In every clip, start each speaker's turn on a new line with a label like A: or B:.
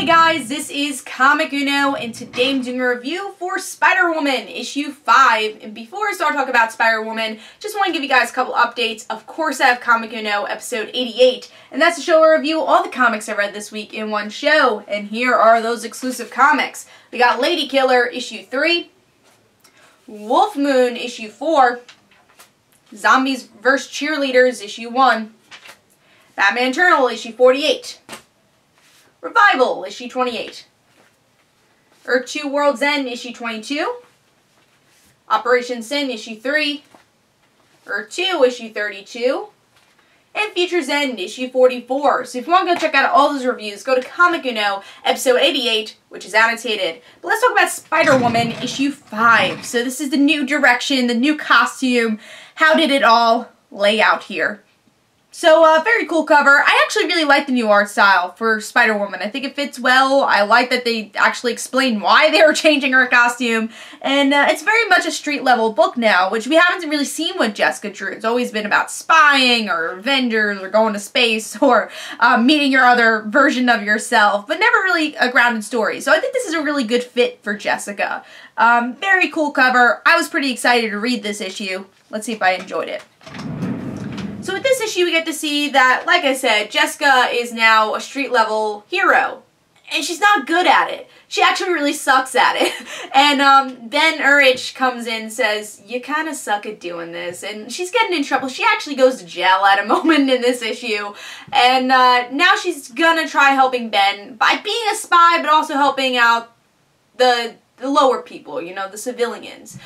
A: Hey guys, this is Comic Uno, and today I'm doing a review for Spider-Woman issue 5. And before I start talking about Spider-Woman, just want to give you guys a couple updates. Of course, I have Comic Uno episode 88, and that's a show where I review all the comics I read this week in one show. And here are those exclusive comics. We got Lady Killer issue 3, Wolf Moon issue 4, Zombies vs. Cheerleaders issue 1, Batman Eternal issue 48, Revival issue 28, Earth 2 World's End issue 22, Operation Sin issue 3, Earth 2 issue 32, and Future's End issue 44. So if you want to go check out all those reviews, go to Comic Uno episode 88, which is annotated. But let's talk about Spider-Woman issue 5. So this is the new direction, the new costume. How did it all lay out here? So, very cool cover. I actually really like the new art style for Spider-Woman. I think it fits well. I like that they actually explain why they were changing her costume. And it's very much a street-level book now, which we haven't really seen with Jessica Drew. It's always been about spying, or Avengers, or going to space, or meeting your other version of yourself, but never really a grounded story. So I think this is a really good fit for Jessica. Very cool cover. I was pretty excited to read this issue. Let's see if I enjoyed it. So with this issue, we get to see that, like I said, Jessica is now a street-level hero. And she's not good at it. She actually really sucks at it. And Ben Urich comes in and says, you kind of suck at doing this. And she's getting in trouble. She actually goes to jail at a moment in this issue. And now she's gonna try helping Ben by being a spy, but also helping out the lower people, you know, the civilians.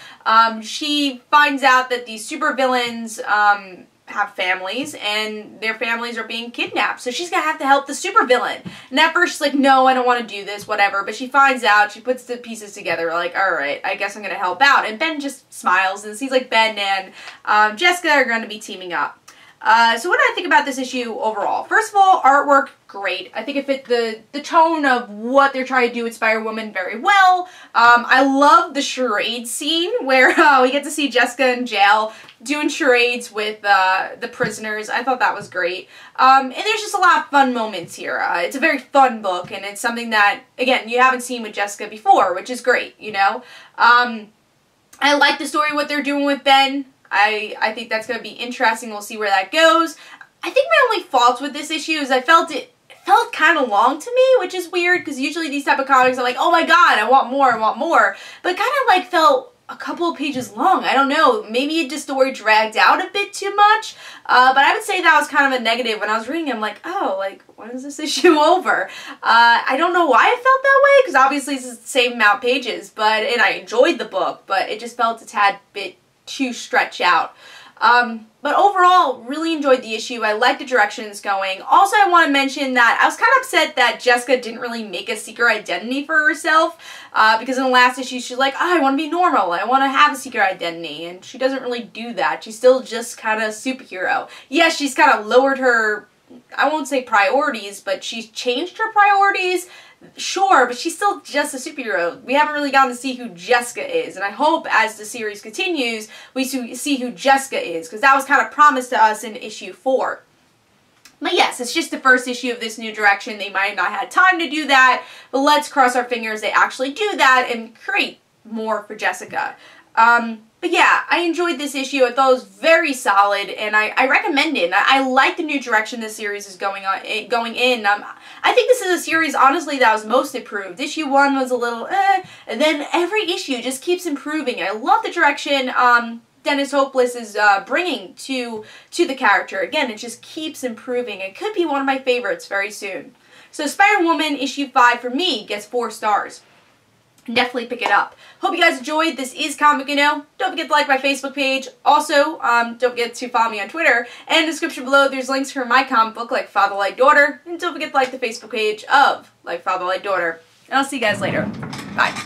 A: She finds out that these supervillains have families, and their families are being kidnapped. So she's gonna have to help the supervillain. And at first she's like, no, I don't want to do this, whatever. But she finds out, she puts the pieces together, like, alright, I guess I'm gonna help out. And Ben just smiles and sees like Ben and Jessica are gonna be teaming up. So what do I think about this issue overall? First of all, artwork, great. I think it fit the tone of what they're trying to do with Spider-Woman very well. I love the charade scene where we get to see Jessica in jail doing charades with the prisoners. I thought that was great. And there's just a lot of fun moments here. It's a very fun book, and it's something that, again, you haven't seen with Jessica before, which is great, you know? I like the story, what they're doing with Ben. I think that's going to be interesting. We'll see where that goes. I think my only fault with this issue is I felt it felt kind of long to me, which is weird because usually these type of comics are like, oh my god, I want more, I want more. But it kind of like felt a couple of pages long. I don't know. Maybe the story dragged out a bit too much. But I would say that was kind of a negative. When I was reading it, I'm like, oh, like, when is this issue over? I don't know why I felt that way, because obviously it's the same amount of pages, and I enjoyed the book, but it just felt a tad bit too stretched out. But overall, really enjoyed the issue. I like the direction it's going. Also, I want to mention that I was kind of upset that Jessica didn't really make a secret identity for herself, because in the last issue, she's like, oh, I want to be normal. I want to have a secret identity, and she doesn't really do that. She's still just kind of superhero. Yes, she's kind of lowered her, I won't say priorities, but she's changed her priorities. Sure, but she's still just a superhero. We haven't really gotten to see who Jessica is, and I hope as the series continues, we see who Jessica is, because that was kind of promised to us in issue 4. But yes, it's just the first issue of this new direction. They might not have had time to do that, but let's cross our fingers they actually do that and create more for Jessica. But yeah, I enjoyed this issue. I thought it was very solid, and I recommend it. I like the new direction this series is going in. I think this is a series, honestly, that was most improved. Issue 1 was a little and then every issue just keeps improving. I love the direction Dennis Hopeless is bringing to the character. Again, it just keeps improving. It could be one of my favorites very soon. So Spider-Woman issue 5 for me gets 4 stars. Definitely pick it up. Hope you guys enjoyed. This is Comic Uno. Don't forget to like my Facebook page. Also, don't forget to follow me on Twitter. And in the description below, there's links for my comic book, Like Father, Like Daughter. And don't forget to like the Facebook page of Like Father, Like Daughter. And I'll see you guys later. Bye.